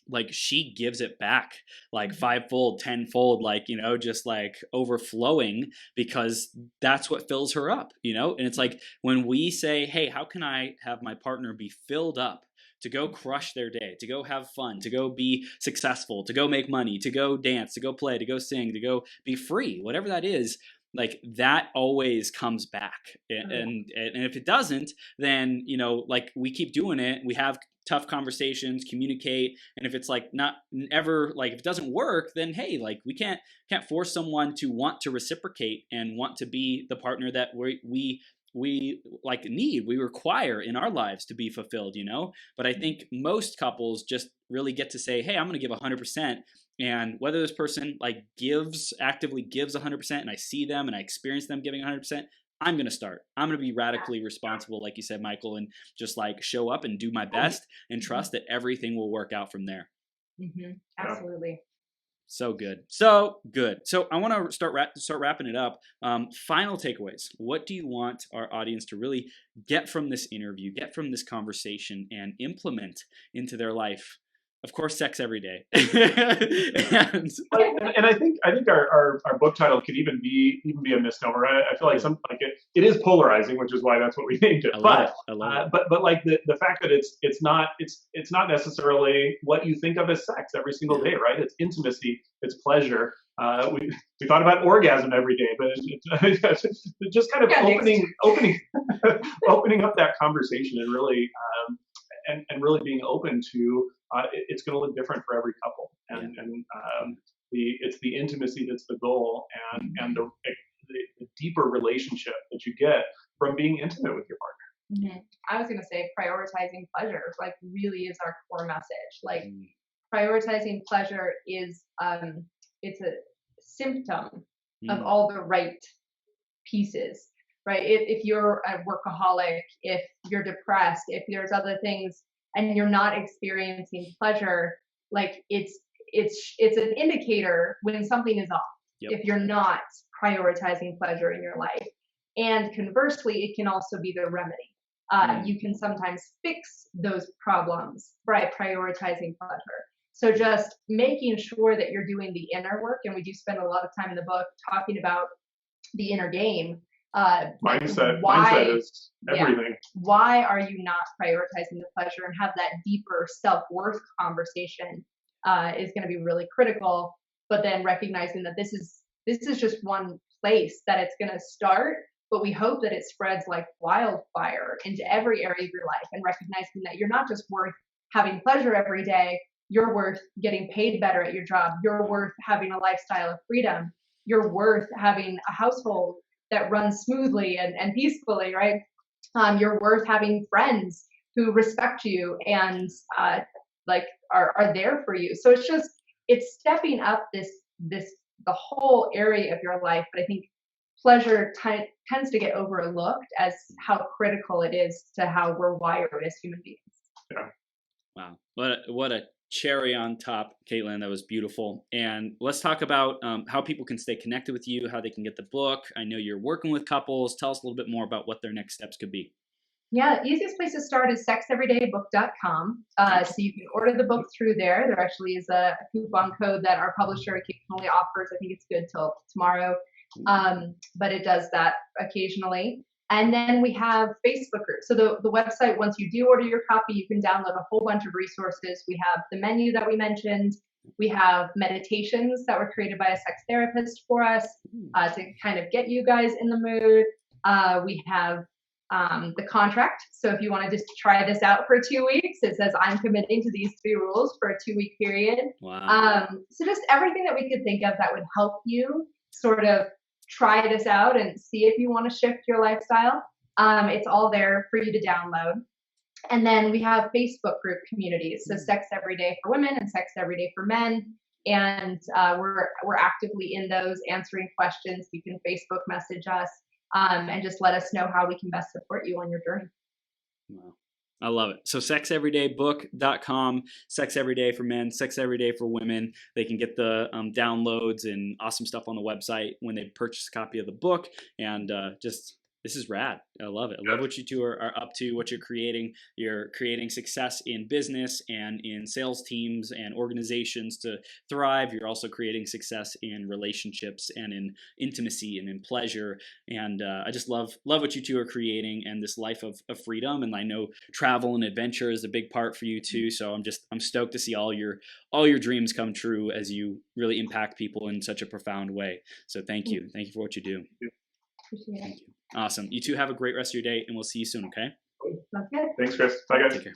Like she gives it back like fivefold, tenfold, like, just like overflowing, because that's what fills her up, and it's like when we say, hey, how can I have my partner be filled up to go crush their day, to go have fun, to go be successful, to go make money, to go dance, to go play, to go sing, to go be free, whatever that is, like that always comes back. And if it doesn't, then, like we keep doing it, we have tough conversations, communicate, and if it's like not ever, like if it doesn't work, then hey, like we can't force someone to want to reciprocate and want to be the partner that we like we require in our lives to be fulfilled, But I think most couples just really get to say, hey, I'm going to give 100%. And whether this person like actively gives 100% and I see them and I experience them giving 100%, I'm going to be radically responsible, like you said, Michael, and just like show up and do my best and trust that everything will work out from there. Absolutely. So good. So I want to start wrapping it up. Final takeaways. What do you want our audience to really get from this interview, get from this conversation, and implement into their life? Of course, sex every day. and I think our book title could even be a misnomer. I feel like it is polarizing, which is why that's what we named it. I love it. But like the fact that it's not necessarily what you think of as sex every single day, right? It's intimacy, it's pleasure. We thought about orgasm every day, but it's just kind of opening up that conversation and really and really being open to it's going to look different for every couple, and it's the intimacy that's the goal, and the deeper relationship that you get from being intimate with your partner. I was gonna say prioritizing pleasure like really is our core message. Like prioritizing pleasure is it's a symptom of all the right pieces, right? If you're a workaholic, if you're depressed, if there's other things and you're not experiencing pleasure, like it's an indicator when something is off. If you're not prioritizing pleasure in your life. And conversely, it can also be the remedy. You can sometimes fix those problems by prioritizing pleasure. So just making sure that you're doing the inner work, and we do spend a lot of time in the book talking about the inner game. Mindset is everything. Why are you not prioritizing the pleasure, and have that deeper self-worth conversation is going to be really critical. But then recognizing that this is just one place that it's going to start, but we hope that it spreads like wildfire into every area of your life, and recognizing that you're not just worth having pleasure every day, you're worth getting paid better at your job, you're worth having a lifestyle of freedom, you're worth having a household that runs smoothly and peacefully, right? You're worth having friends who respect you and like are there for you. So it's stepping up the whole area of your life. But I think pleasure tends to get overlooked as how critical it is to how we're wired as human beings. Yeah. Wow. What a cherry on top, Cailin. That was beautiful. And let's talk about how people can stay connected with you, how they can get the book. I know you're working with couples. Tell us a little bit more about what their next steps could be. Yeah, the easiest place to start is sexeverydaybook.com. So you can order the book through there. There actually is a coupon code that our publisher occasionally offers. I think it's good till tomorrow, but it does that occasionally. And then we have Facebook groups. So the website, once you do order your copy, you can download a whole bunch of resources. We have the menu that we mentioned. We have meditations that were created by a sex therapist for us to kind of get you guys in the mood. We have the contract. So if you want to just try this out for 2 weeks, it says I'm committing to these 3 rules for a 2-week period. Wow. So just everything that we could think of that would help you sort of try this out and see if you want to shift your lifestyle. It's all there for you to download. And then we have Facebook group communities. So Sex Every Day for Women and Sex Every Day for Men. And we're actively in those answering questions. You can Facebook message us. And just let us know how we can best support you on your journey. Wow. I love it. So sexeverydaybook.com, Sex Every Day for Men, Sex Every Day for Women. They can get the downloads and awesome stuff on the website when they purchase a copy of the book. And this is rad. I love it. I love what you two are up to, what you're creating. You're creating success in business and in sales teams and organizations to thrive. You're also creating success in relationships and in intimacy and in pleasure. And I just love what you two are creating and this life of freedom. And I know travel and adventure is a big part for you too. So I'm stoked to see all your dreams come true as you really impact people in such a profound way. So thank you. Thank you for what you do. Appreciate it. Thank you. Awesome. You two have a great rest of your day, and we'll see you soon, okay? Okay. Thanks, Chris. Bye, guys. Take care.